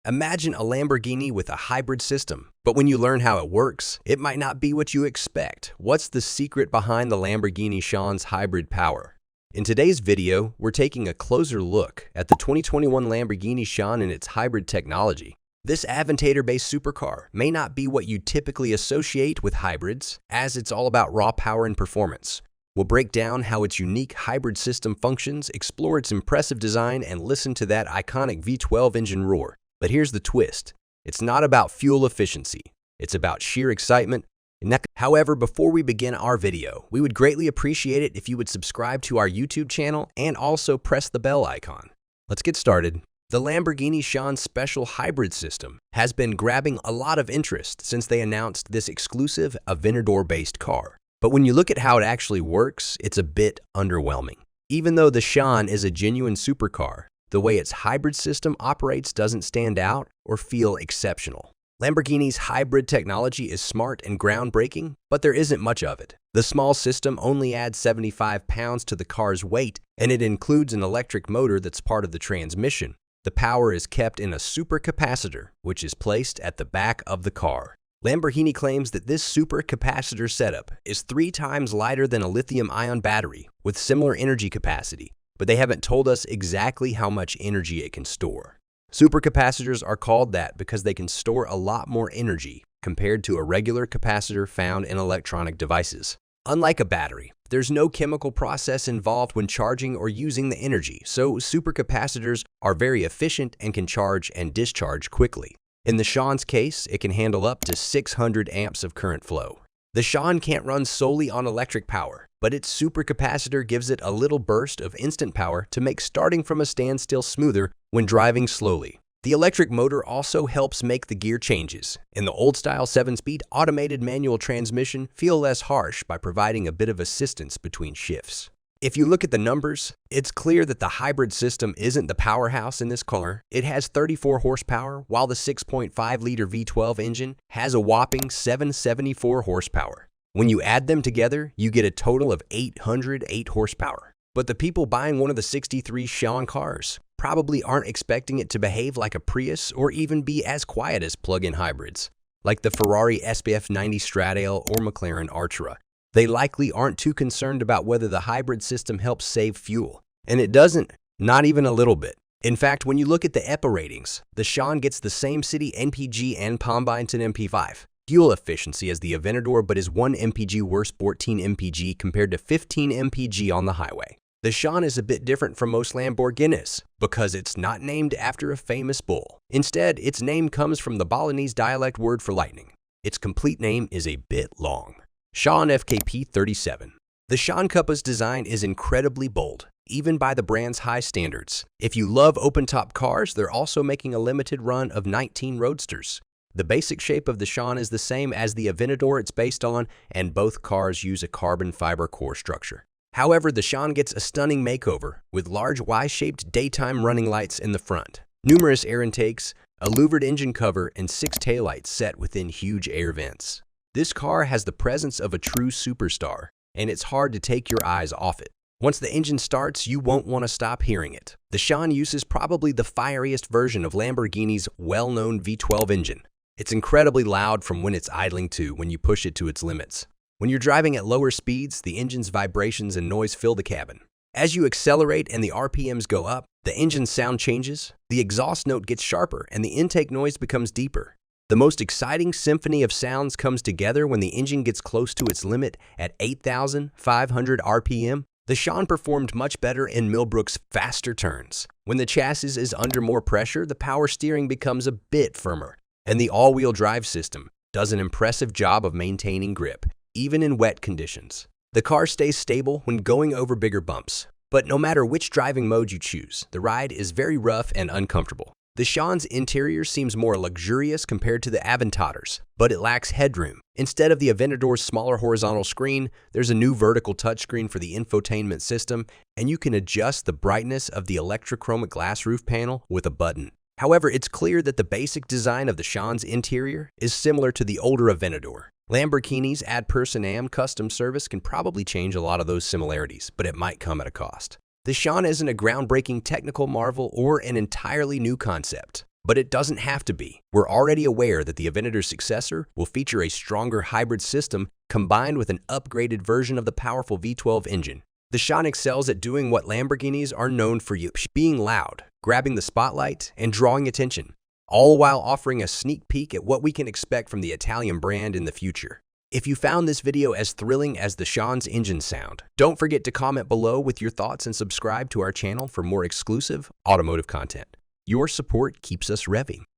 Imagine a Lamborghini with a hybrid system, but when you learn how it works, it might not be what you expect. What's the secret behind the Lamborghini Sian's hybrid power? In today's video, we're taking a closer look at the 2021 Lamborghini Sian and its hybrid technology. This Aventador-based supercar may not be what you typically associate with hybrids, as it's all about raw power and performance. We'll break down how its unique hybrid system functions, explore its impressive design, and listen to that iconic V12 engine roar. But here's the twist. It's not about fuel efficiency. It's about sheer excitement. However, before we begin our video, we would greatly appreciate it if you would subscribe to our YouTube channel and also press the bell icon. Let's get started. The Lamborghini Sian special hybrid system has been grabbing a lot of interest since they announced this exclusive Aventador-based car. But when you look at how it actually works, it's a bit underwhelming. Even though the Sian is a genuine supercar, the way its hybrid system operates doesn't stand out or feel exceptional. Lamborghini's hybrid technology is smart and groundbreaking, but there isn't much of it. The small system only adds 75 pounds to the car's weight, and it includes an electric motor that's part of the transmission. The power is kept in a super capacitor, which is placed at the back of the car. Lamborghini claims that this super capacitor setup is 3 times lighter than a lithium-ion battery with similar energy capacity, but they haven't told us exactly how much energy it can store. Supercapacitors are called that because they can store a lot more energy compared to a regular capacitor found in electronic devices. Unlike a battery, there's no chemical process involved when charging or using the energy, so supercapacitors are very efficient and can charge and discharge quickly. In the Sian's case, it can handle up to 600 amps of current flow. The Sian can't run solely on electric power, but its supercapacitor gives it a little burst of instant power to make starting from a standstill smoother when driving slowly. The electric motor also helps make the gear changes in the old-style 7-speed automated manual transmission feel less harsh by providing a bit of assistance between shifts. If you look at the numbers, it's clear that the hybrid system isn't the powerhouse in this car. It has 34 horsepower, while the 6.5-liter V12 engine has a whopping 774 horsepower. When you add them together, you get a total of 808 horsepower. But the people buying one of the 63 Sian cars probably aren't expecting it to behave like a Prius or even be as quiet as plug-in hybrids, like the Ferrari SPF90 Stradale or McLaren Artura. They likely aren't too concerned about whether the hybrid system helps save fuel. And it doesn't, not even a little bit. In fact, when you look at the EPA ratings, the Sian gets the same city NPG and combined to Mp5 Fuel Efficiency as the Aventador, but is 1 mpg worse, 14 mpg compared to 15 mpg on the highway. The Sian is a bit different from most Lamborghinis because it's not named after a famous bull. Instead, its name comes from the Balinese dialect word for lightning. Its complete name is a bit long. Sian FKP 37. The Sian Cuppa's design is incredibly bold, even by the brand's high standards. If you love open-top cars, they're also making a limited run of 19 Roadsters. The basic shape of the Sian is the same as the Aventador it's based on, and both cars use a carbon fiber core structure. However, the Sian gets a stunning makeover with large Y-shaped daytime running lights in the front, numerous air intakes, a louvered engine cover, and 6 taillights set within huge air vents. This car has the presence of a true superstar, and it's hard to take your eyes off it. Once the engine starts, you won't want to stop hearing it. The Sian uses probably the fieriest version of Lamborghini's well-known V12 engine. It's incredibly loud from when it's idling to when you push it to its limits. When you're driving at lower speeds, the engine's vibrations and noise fill the cabin. As you accelerate and the RPMs go up, the engine's sound changes, the exhaust note gets sharper, and the intake noise becomes deeper. The most exciting symphony of sounds comes together when the engine gets close to its limit at 8,500 RPM. The Sian performed much better in Millbrook's faster turns. When the chassis is under more pressure, the power steering becomes a bit firmer, and the all-wheel drive system does an impressive job of maintaining grip, even in wet conditions. The car stays stable when going over bigger bumps, but no matter which driving mode you choose, the ride is very rough and uncomfortable. The Sian's interior seems more luxurious compared to the Aventador's, but it lacks headroom. Instead of the Aventador's smaller horizontal screen, there's a new vertical touchscreen for the infotainment system, and you can adjust the brightness of the electrochromic glass roof panel with a button. However, it's clear that the basic design of the Sian's interior is similar to the older Aventador. Lamborghini's ad personam custom service can probably change a lot of those similarities, but it might come at a cost. The Sian isn't a groundbreaking technical marvel or an entirely new concept, But it doesn't have to be. We're already aware that the Aventador's successor will feature a stronger hybrid system combined with an upgraded version of the powerful V12 engine. The Sián excels at doing what Lamborghinis are known for, being loud, grabbing the spotlight, and drawing attention, all while offering a sneak peek at what we can expect from the Italian brand in the future. If you found this video as thrilling as the Sián's engine sound, don't forget to comment below with your thoughts and subscribe to our channel for more exclusive automotive content. Your support keeps us revving.